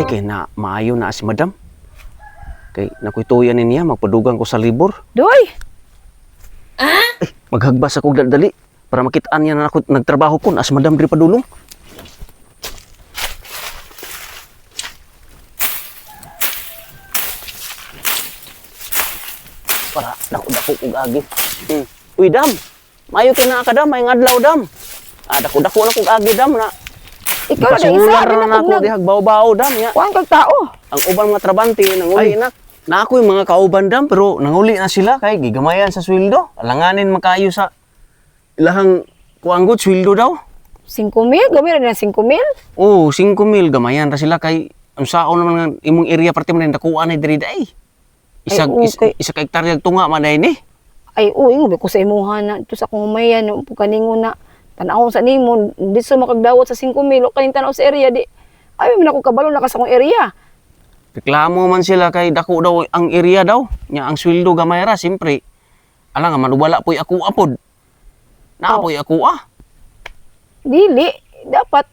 Ay, kay na maayo na si madam. Kay nakuituyan niya, magpadugang ko sa libor. Doy! Maghagbas ako dali para makitaan niya na ako nagtrabaho ko as madam diri padulong. Para dako-dako og agi. Uy, dam. Maayo kay na ka dam, may adlaw dam. Dako-dako na kog agi dam na. Ikaw na isa, Pasungula rin na ako dihag baw-baw dam ya. Kuhaan kang tao. Ang ubang mga trabante nanguli na ako yung mga kauban dam pero nanguli na sila kay gigamayan sa sweldo. Alanganin makayo sa ilahang kuanggot sweldo daw. 5,000? Gamay rin na 5,000? Oh, 5,000 gamayan ra sila kay ang sao naman nga imong area parte man dakuan ay diri day. Isa okay. isa ka hektarya tunga man day ni. Ay, ingo ko sa imuha na. Ito sa kong umayan, kaningon na. Tanaw sa nimo, di sa makagdawat sa 5,000, o kaning tanaw sa area, di. Ay, man ako kabalo na ka sa kong area. Reklamo man sila kay dako daw ang area daw. Nya ang sweldo gamay ra simpre. Ala nga manubala poy ako apod. Naapoy ako Dili, dapat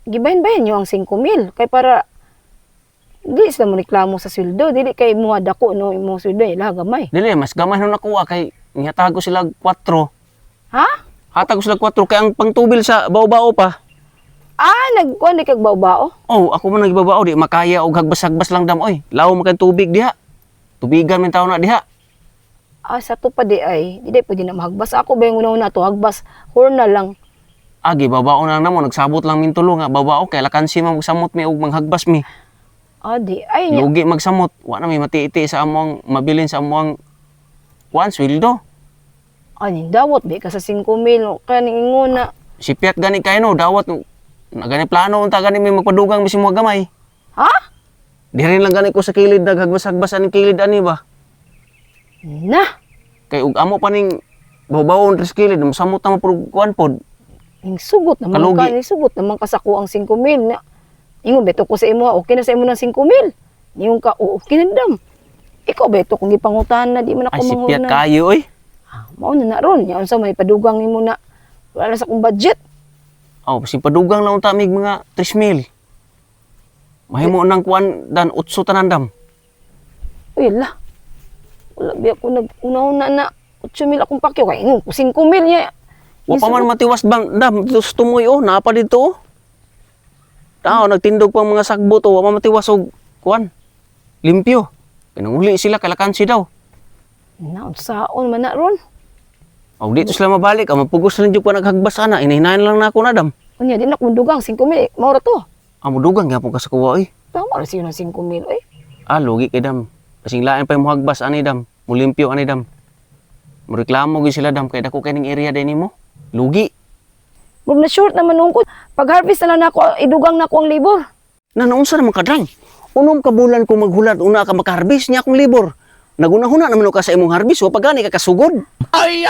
gibahin-bahin nyo ang 5,000. Kay para, di sila mo reklamo sa sweldo. Dili kay muha dako no, imong sweldo, ila gamay. Dili mas gamay na nakuha kay nyatago sila 4. Ha? Hatag ko sila 4 kay ang pangtubil sa baw-baw pa. Nagkuhan di kag bao-bao? Oh, ako man nagibabaw di makaya og hagbas-hagbas lang dam oy. Law man kay tubig diha. Tubigan man tawo na diha. Sa to pa di ay, di pwede na mahagbas. Ako ba yung una to, hagbas, horna lang. Gibabaw na namo nagsabot lang min tulo nga babaw kay lakansi man magsamot mi og manghagbas mi. Di ay nya. Lugi magsamot, wa na mi matiiti sa among mabilin sa among kuan sweldo. Ani dawat di ka sa 5,000 kaning inguna. Sipiat gani kay no dawat na gani plano unta gani mi magpadugang mi mo gamay. Ha? Di rin lang gani ko sa kilid naghagbas-hagbas ani kilid ani ba. Na, Kay ug amo pa ning bawon sa kilid samot na mo kuan pod. ning sugot naman Kalugi. ka, ning sugot naman ka sa kuang 5,000 na. Ingon beto ko sa imo, okay na sa imo ng 5,000. Ingon ka, okay na dam. Ikaw beto kung gipangutan na di man ako Ay sipiat manghuna. kayo oy. Mao na ron, nya unsa may padugang nimo na wala na sa akong budget. Oh, si padugang lang unta mig mga 3,000. Mahimo nang kuan dan utso tanandam. Uy la. Wala bi ako nag-una na 8,000 akong pakyo kay ingon ko 5,000 nya. Wa pa man matiwas bang dam tus tumoy napa dito oh. Tao nagtindog pa mga sagbo to wa man matiwas og kuan. Limpyo. Pinanguli sila kalakansi daw. Na unsaon man na ron. Og dito sila mabalik, mapugos lang jud pa naghagbas ana, inahinayan lang na ako na dam. Unya di na ko dugang 5,000, mao ra to. Amo dugang gyapon ka sa kuwa oy. Tama ra siya ng 5,000 oy. Lugi kay dam. Kasing lain pa yung hagbas ani dam, mulimpyo ani dam. Mureklamo gyud sila dam kay dako kay ning area din nimo. Lugi. Murag na short naman nung ko. Pag-harvest na lang nako, idugang na ko ang libor. Naunsa naman ka dam? Unom ka bulan ko maghulat una ka maka-harvest niya akong libor. Naguna-huna naman ka sa imong harvest, wa pagani ka kasugod. Ay!